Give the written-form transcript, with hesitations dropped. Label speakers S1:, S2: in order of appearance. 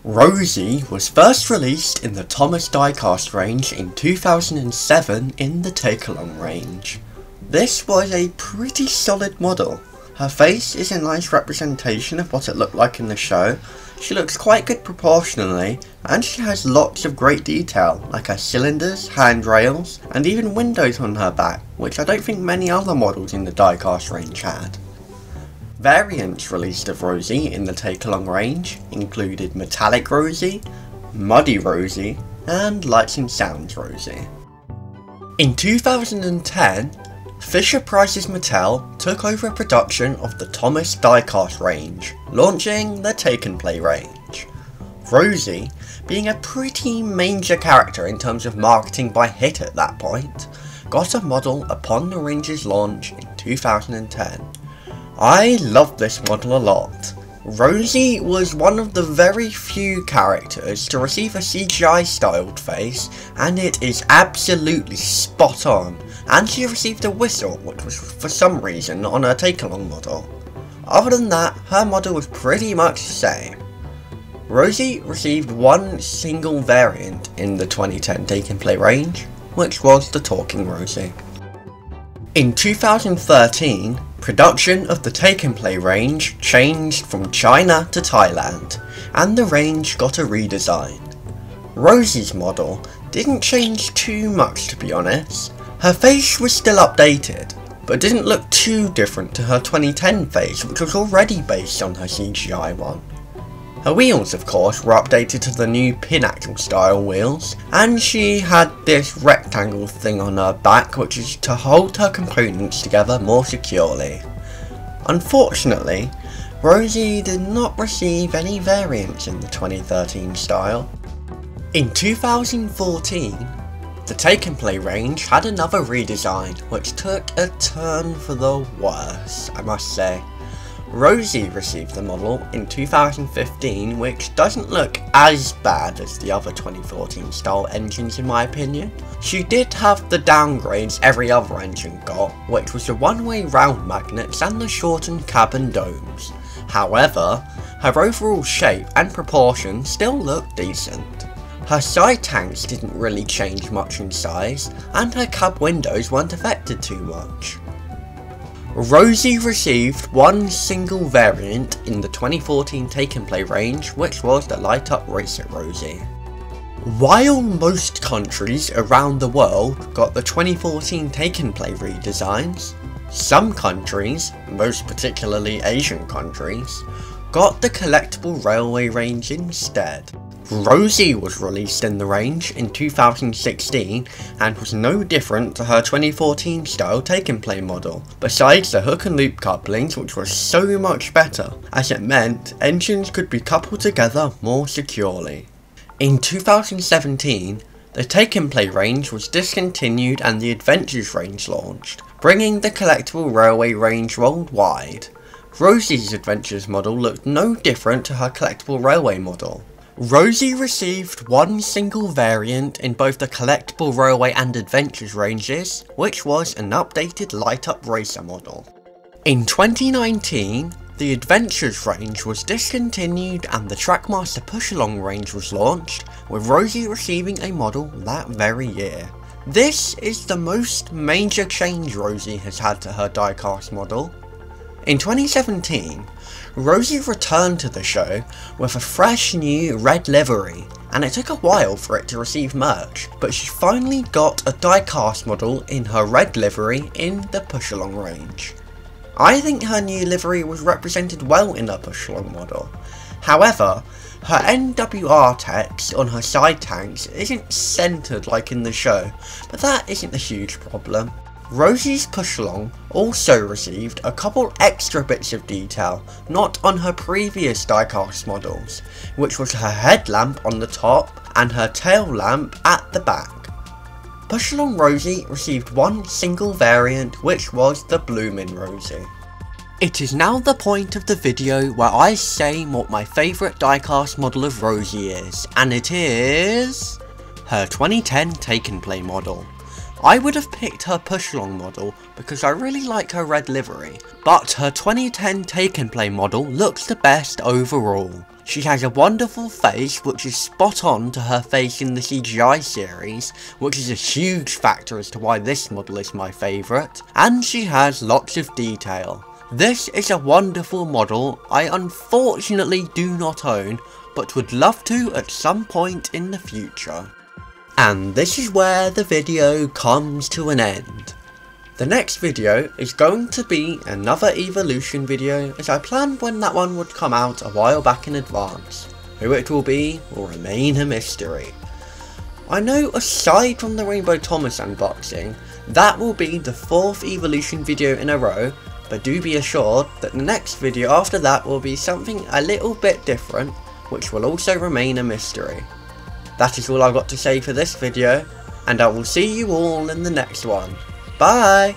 S1: Rosie was first released in the Thomas diecast range in 2007 in the Take-Along range. This was a pretty solid model. Her face is a nice representation of what it looked like in the show. She looks quite good proportionally, and she has lots of great detail, like her cylinders, handrails, and even windows on her back, which I don't think many other models in the diecast range had. Variants released of Rosie in the Take-Along range included Metallic Rosie, Muddy Rosie, and Lights and Sounds Rosie. In 2010, Fisher-Price's Mattel took over production of the Thomas diecast range, launching the Take and Play range. Rosie, being a pretty major character in terms of marketing by hit at that point, got a model upon the range's launch in 2010. I loved this model a lot. Rosie was one of the very few characters to receive a CGI styled face, and it is absolutely spot on, and she received a whistle, which was for some reason on her Take-Along model. Other than that, her model was pretty much the same. Rosie received one single variant in the 2010 Take and Play range, which was the Talking Rosie. In 2013, production of the Take and Play range changed from China to Thailand, and the range got a redesign. Rosie's model didn't change too much, to be honest. Her face was still updated, but didn't look too different to her 2010 face, which was already based on her CGI one. Her wheels, of course, were updated to the new pin-axle style wheels, and she had this rectangle thing on her back which is to hold her components together more securely. Unfortunately, Rosie did not receive any variants in the 2013 style. In 2014, the Take and Play range had another redesign which took a turn for the worse, I must say. Rosie received the model in 2015, which doesn't look as bad as the other 2014 style engines in my opinion. She did have the downgrades every other engine got, which was the one-way round magnets and the shortened cabin domes. However, her overall shape and proportion still looked decent. Her side tanks didn't really change much in size, and her cab windows weren't affected too much. Rosie received one single variant in the 2014 Take and Play range, which was the Light Up Racer Rosie. While most countries around the world got the 2014 Take and Play redesigns, some countries, most particularly Asian countries, got the Collectible Railway range instead. Rosie was released in the range in 2016 and was no different to her 2014 style Take and Play model, besides the hook and loop couplings, which was so much better, as it meant engines could be coupled together more securely. In 2017, the Take and Play range was discontinued and the Adventures range launched, bringing the Collectible Railway range worldwide. Rosie's Adventures model looked no different to her Collectible Railway model. Rosie received one single variant in both the Collectible Railway and Adventures ranges, which was an updated Light Up Racer model. In 2019, the Adventures range was discontinued and the Trackmaster Push Along range was launched, with Rosie receiving a model that very year. This is the most major change Rosie has had to her diecast model. In 2017, Rosie returned to the show with a fresh new red livery, and it took a while for it to receive merch, but she finally got a diecast model in her red livery in the Push Along range. I think her new livery was represented well in her Push Along model. However, her NWR text on her side tanks isn't centered like in the show, but that isn't a huge problem. Rosie's Push Along also received a couple extra bits of detail not on her previous diecast models, which was her headlamp on the top and her tail lamp at the back. Push Along Rosie received one single variant, which was the Bloomin' Rosie. It is now the point of the video where I say what my favourite diecast model of Rosie is, and it is her 2010 Take and Play model. I would have picked her Push Along model because I really like her red livery, but her 2010 Take and Play model looks the best overall. She has a wonderful face which is spot on to her face in the CGI series, which is a huge factor as to why this model is my favourite, and she has lots of detail. This is a wonderful model I unfortunately do not own, but would love to at some point in the future. And this is where the video comes to an end. The next video is going to be another evolution video, as I planned when that one would come out a while back in advance. Who it will be will remain a mystery. I know aside from the Rainbow Thomas unboxing, that will be the 4th evolution video in a row, but do be assured that the next video after that will be something a little bit different, which will also remain a mystery. That is all I've got to say for this video, and I will see you all in the next one. Bye!